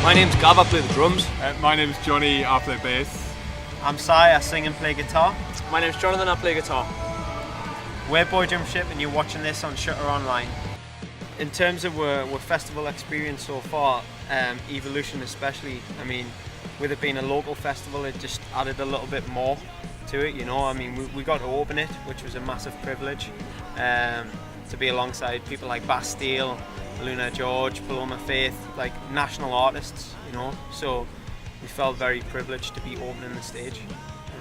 My name's Gav, I play the drums. My name's Johnny, I play bass. I'm Sai, I sing and play guitar. My name's Jonathan, I play guitar. We're Boy Drum Ship and you're watching this on Shutter Online. In terms of our festival experience so far, Evolution especially, I mean, with it being a local festival, it just added a little bit more to it, you know. I mean, we got to open it, which was a massive privilege, to be alongside people like Bastille, Luna George, Paloma Faith, like national artists, you know. So we felt very privileged to be opening the stage.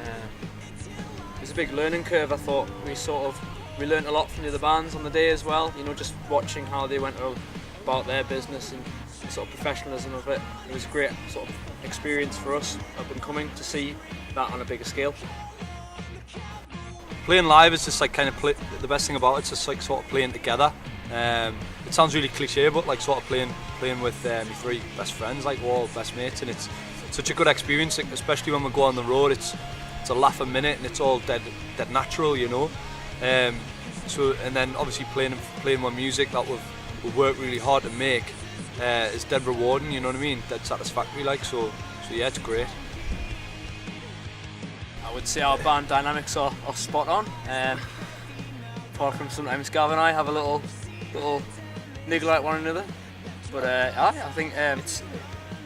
It was a big learning curve. I thought we learned a lot from the other bands on the day as well. You know, just watching how they went about their business and the sort of professionalism of it. It was a great sort of experience for us up and coming to see that on a bigger scale. Playing live is just like kind of the best thing about it's just like sort of playing together. It sounds really cliche, but like sort of playing with my three best friends, like we're all best mates, and it's such a good experience, like, especially when we go on the road. It's a laugh a minute, and it's all dead natural, you know. So and then obviously playing my music that we've worked really hard to make is dead rewarding, you know what I mean? Dead satisfactory, like so yeah, it's great. I would say our band dynamics are spot on. Apart from sometimes Gav and I have a little niggle at one another, but I think it's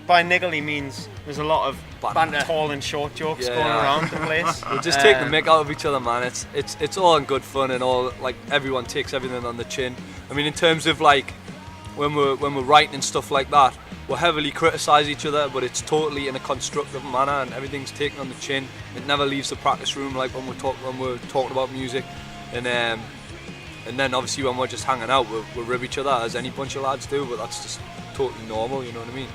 by niggle he means there's a lot of banter, tall and short jokes going around the place. We just take the mick out of each other, man. It's all in good fun and all, like everyone takes everything on the chin. I mean, in terms of like when we're writing and stuff like that, we'll heavily criticise each other, but it's totally in a constructive manner and everything's taken on the chin. It never leaves the practice room, like when we're talking about music, and then obviously when we're just hanging out, we'll rib each other as any bunch of lads do, but that's just totally normal, you know what I mean?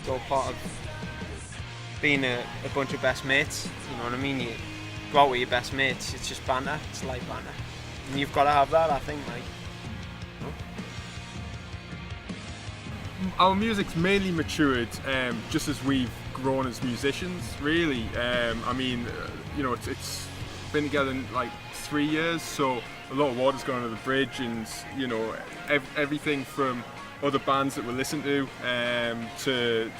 It's all part of being a bunch of best mates, you know what I mean? You go out with your best mates, it's just banter, it's light banter. And you've got to have that, I think, like. Our music's mainly matured just as we've grown as musicians, really. I mean, you know, it's been together in like 3 years, so a lot of water's gone under the bridge, and you know, everything from other bands that we listen to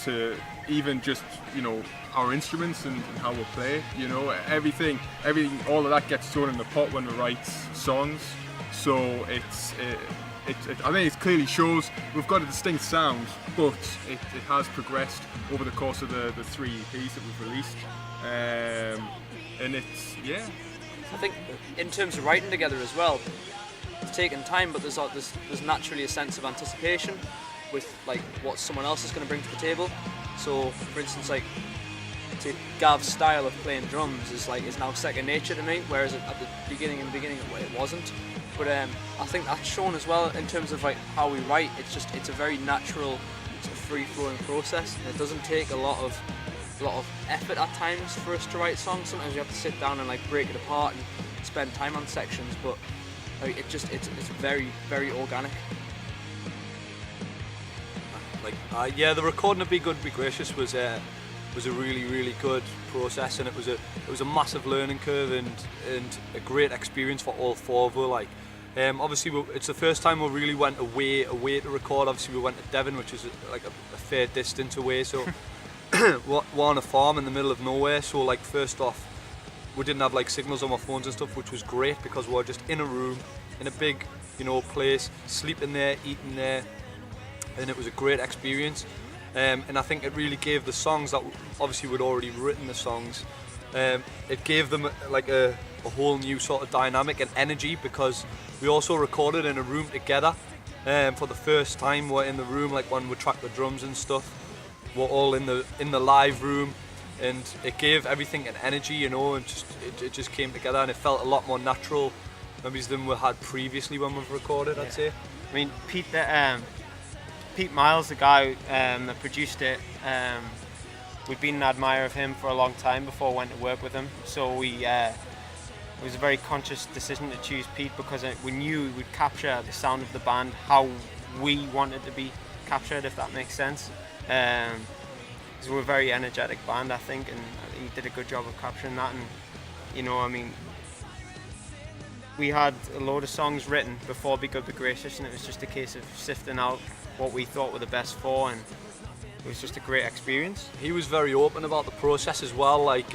to even just, you know, our instruments and how we play, you know, everything, all of that gets thrown in the pot when we write songs. So I think it clearly shows we've got a distinct sound, but it has progressed over the course of the 3 EPs that we've released, and it's, yeah. I think in terms of writing together as well, it's taken time, but there's naturally a sense of anticipation with like what someone else is going to bring to the table. So, for instance, like Gav's style of playing drums is now second nature to me, whereas at the beginning it wasn't. But I think that's shown as well in terms of like how we write. It's a very natural, sort of free-flowing process, and it doesn't take a lot of effort at times for us to write songs. Sometimes you have to sit down and like break it apart and spend time on sections, but like, it's very, very organic. Like yeah, the recording of Be Good Be Gracious was a really, really good process, and it was a massive learning curve and a great experience for all four of us. Like obviously it's the first time we really went away to record. Obviously we went to Devon, which is like a fair distance away, so we're on a farm in the middle of nowhere. So like first off, we didn't have like signals on our phones and stuff, which was great because we were just in a room in a big, you know, place, sleeping there, eating there, and it was a great experience. And I think it really gave the songs that obviously we'd already written the songs, it gave them like a whole new sort of dynamic and energy, because we also recorded in a room together. For the first time we're in the room, like when we tracked the drums and stuff, we're all in the live room, and it gave everything an energy, you know, and it just came together, and it felt a lot more natural maybe than we had previously when we've recorded, I'd say. I mean, Pete Miles, the guy that produced it, we'd been an admirer of him for a long time before we went to work with him. So it was a very conscious decision to choose Pete, because we knew we would capture the sound of the band how we wanted to be captured, if that makes sense. Because we're a very energetic band, I think, and he did a good job of capturing that. And you know, I mean, we had a load of songs written before Be Good Be Gracious, and it was just a case of sifting out what we thought were the best four, and it was just a great experience. He was very open about the process as well. Like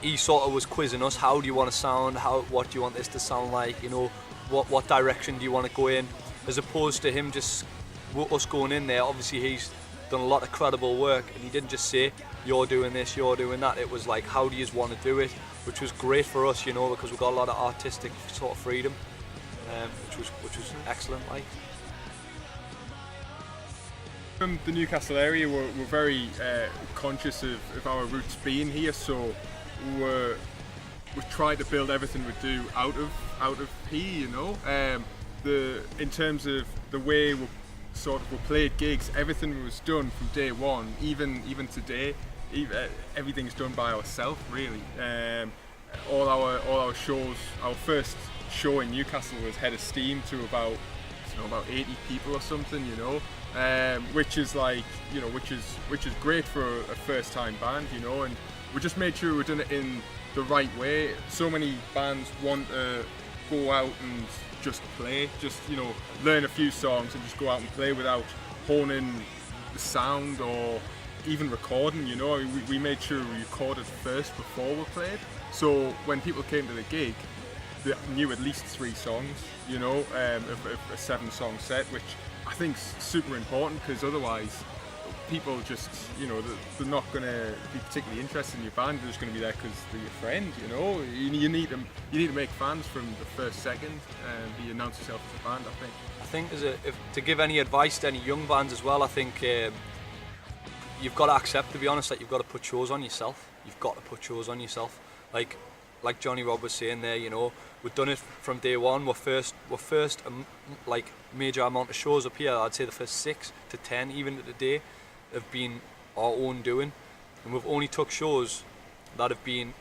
he sort of was quizzing us. How do you want to sound? What do you want this to sound like? You know, what direction do you want to go in? As opposed to him just us going in there. Obviously, he's done a lot of credible work, and he didn't just say you're doing this, you're doing that. It was like, how do you want to do it? Which was great for us, you know, because we got a lot of artistic sort of freedom, which was excellent. Like. From the Newcastle area, we're very conscious of our roots being here, so we try to build everything we do out of here, you know. In terms of the way we played gigs, everything was done from day one. Even today, everything's done by ourselves, really. All our shows, our first show in Newcastle was Head of Steam to about 80 people or something, you know. Which is like, you know, which is great for a first time band, you know, and we just made sure we're doing it in the right way. So many bands want to go out and just play, just, you know, learn a few songs and just go out and play without honing the sound or even recording, you know. We made sure we recorded first before we played, so when people came to the gig they knew at least 3 songs, you know, of a 7-song set, which I think is super important, because otherwise people just, you know, they're not going to be particularly interested in your band. They're just going to be there because they're your friend, you know. You need to make fans from the first second, and you announce yourself as a band, I think. To give any advice to any young bands as well, I think you've got to accept, to be honest, that you've got to put shows on yourself. You've got to put shows on yourself. Like Johnny Rob was saying there, you know, we've done it from day one. We're first like major amount of shows up here. I'd say the first 6 to 10, even today, have been our own doing, and we've only took shows that have been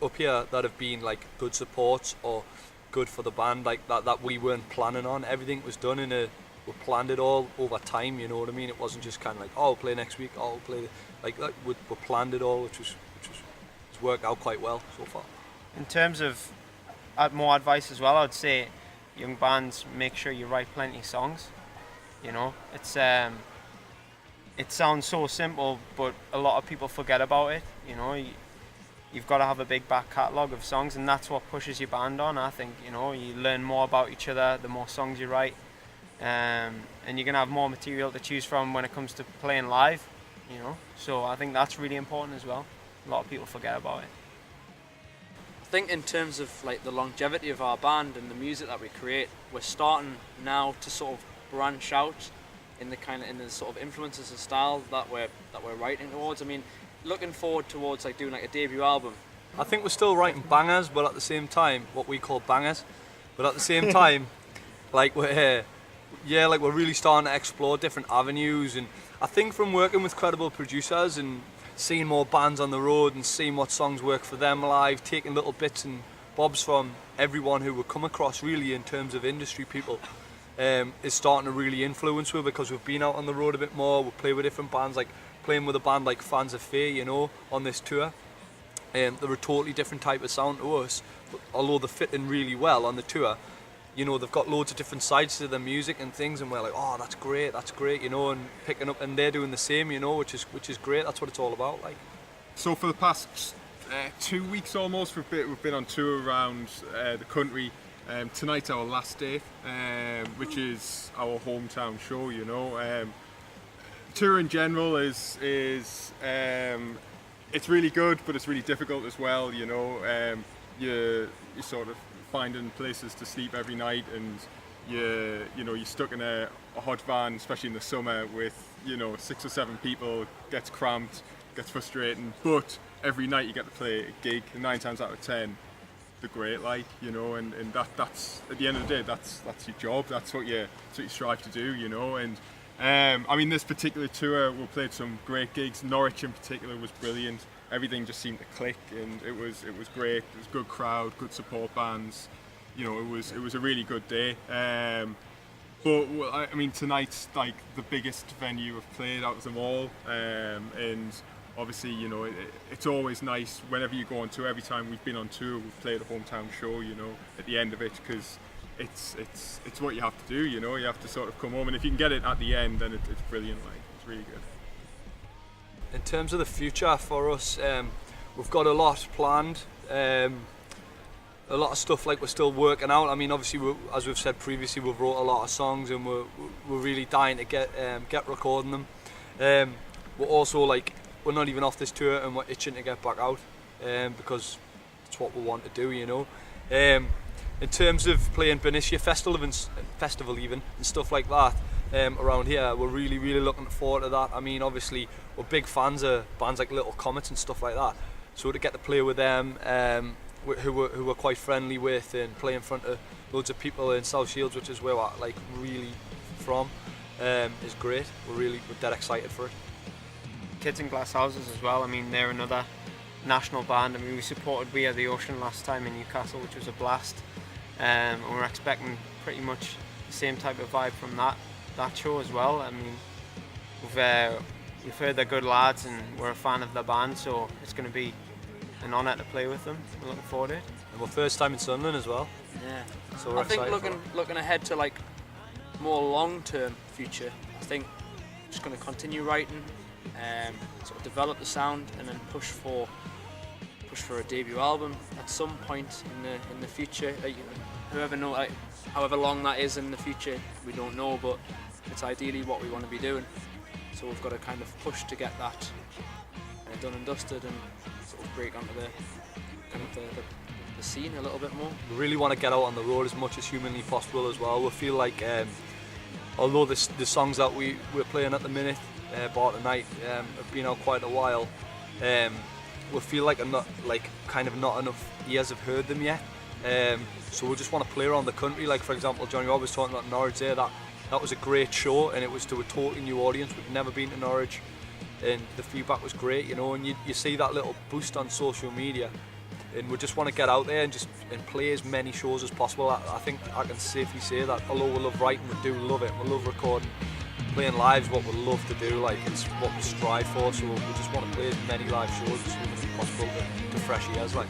up here that have been like good supports or good for the band, like that we weren't planning on. Everything was done we planned it all over time, you know what I mean? It wasn't just kind of like, oh, we'll play next week, oh, we'll play like we planned it all, which has worked out quite well so far. In terms of more advice as well, I'd say young bands, make sure you write plenty of songs. You know, it sounds so simple, but a lot of people forget about it. You know, you've got to have a big back catalogue of songs, and that's what pushes your band on. I think, you know, you learn more about each other the more songs you write, and you're gonna have more material to choose from when it comes to playing live. You know, so I think that's really important as well. A lot of people forget about it. I think in terms of like the longevity of our band and the music that we create, we're starting now to sort of branch out in the sort of influences and style that we're writing towards. I mean, looking forward towards like doing like a debut album. I think we're still writing bangers, but at the same time, what we call bangers, but at the same time, like we're really starting to explore different avenues. And I think from working with credible producers and seeing more bands on the road and seeing what songs work for them live, taking little bits and bobs from everyone who we come across, really, in terms of industry people, is starting to really influence us, because we've been out on the road a bit more. We play with different bands, like playing with a band like Fans of Fair, you know, on this tour. They're a totally different type of sound to us, but although they fit in really well on the tour, you know, they've got loads of different sides to their music and things, and we're like, oh, that's great, you know, and picking up, and they're doing the same, you know, which is great. That's what it's all about, like. So for the past 2 weeks almost, we've been on tour around the country. Tonight's our last day, which is our hometown show, you know. Tour in general is it's really good, but it's really difficult as well, you know. You sort of finding places to sleep every night, and you're stuck in a hot van, especially in the summer, with, you know, 6 or 7 people. Gets cramped, gets frustrating, but every night you get to play a gig, and 9 times out of 10 they're great, like, you know, and that's at the end of the day, that's your job, that's what you strive to do, you know. And I mean, this particular tour, we played some great gigs. Norwich in particular was brilliant. Everything just seemed to click, and it was great. It was a good crowd, good support bands. You know, it was a really good day. But I mean, tonight's like the biggest venue I've played out of them all, and obviously, you know, it's always nice whenever you go on tour. Every time we've been on tour, we've played a hometown show, you know, at the end of it, because it's what you have to do. You know, you have to sort of come home, and if you can get it at the end, then it's brilliant. Like, it's really good. In terms of the future for us, we've got a lot planned. A lot of stuff like we're still working out. I mean, obviously, as we've said previously, we've wrote a lot of songs, and we're really dying to get recording them. We're also like, we're not even off this tour, and we're itching to get back out, because it's what we want to do, you know. In terms of playing Benicia Festival even and stuff like that around here, we're really looking forward to that. I mean, obviously, we're big fans of bands like Little Comets and stuff like that, so to get to play with them, who we're quite friendly with, and play in front of loads of people in South Shields, which is where we're like really from, is great. We're dead excited for it. Kids in Glass Houses as well. I mean, they're another national band. I mean, we supported We Are the Ocean last time in Newcastle, which was a blast, and we're expecting pretty much the same type of vibe from that show as well. I mean, we've heard they're good lads, and we're a fan of the band, so it's going to be an honour to play with them. We're looking forward to it. And we're first time in Sunderland as well. Yeah. So I think looking ahead to like more long-term future, I think just going to continue writing, sort of develop the sound, and then push for a debut album at some point in the future. However long that is in the future, we don't know, but it's ideally what we want to be doing. So we've got to kind of push to get that done and dusted, and sort of break onto the scene a little bit more. We really want to get out on the road as much as humanly possible as well. We feel like, although the songs that we're playing at the minute, bar tonight, have been out quite a while, we feel like not enough ears have heard them yet. So we just want to play around the country. Like, for example, Johnny Rob was talking about Norwich there. That was a great show, and it was to a totally new audience. We've never been to Norwich, and the feedback was great, you know. And you see that little boost on social media, and we just want to get out there and play as many shows as possible. I think I can safely say that although we love writing, we do love it. We love recording. Playing live is what we love to do. Like, it's what we strive for. So we just want to play as many live shows as humanly possible to fresh ears, like.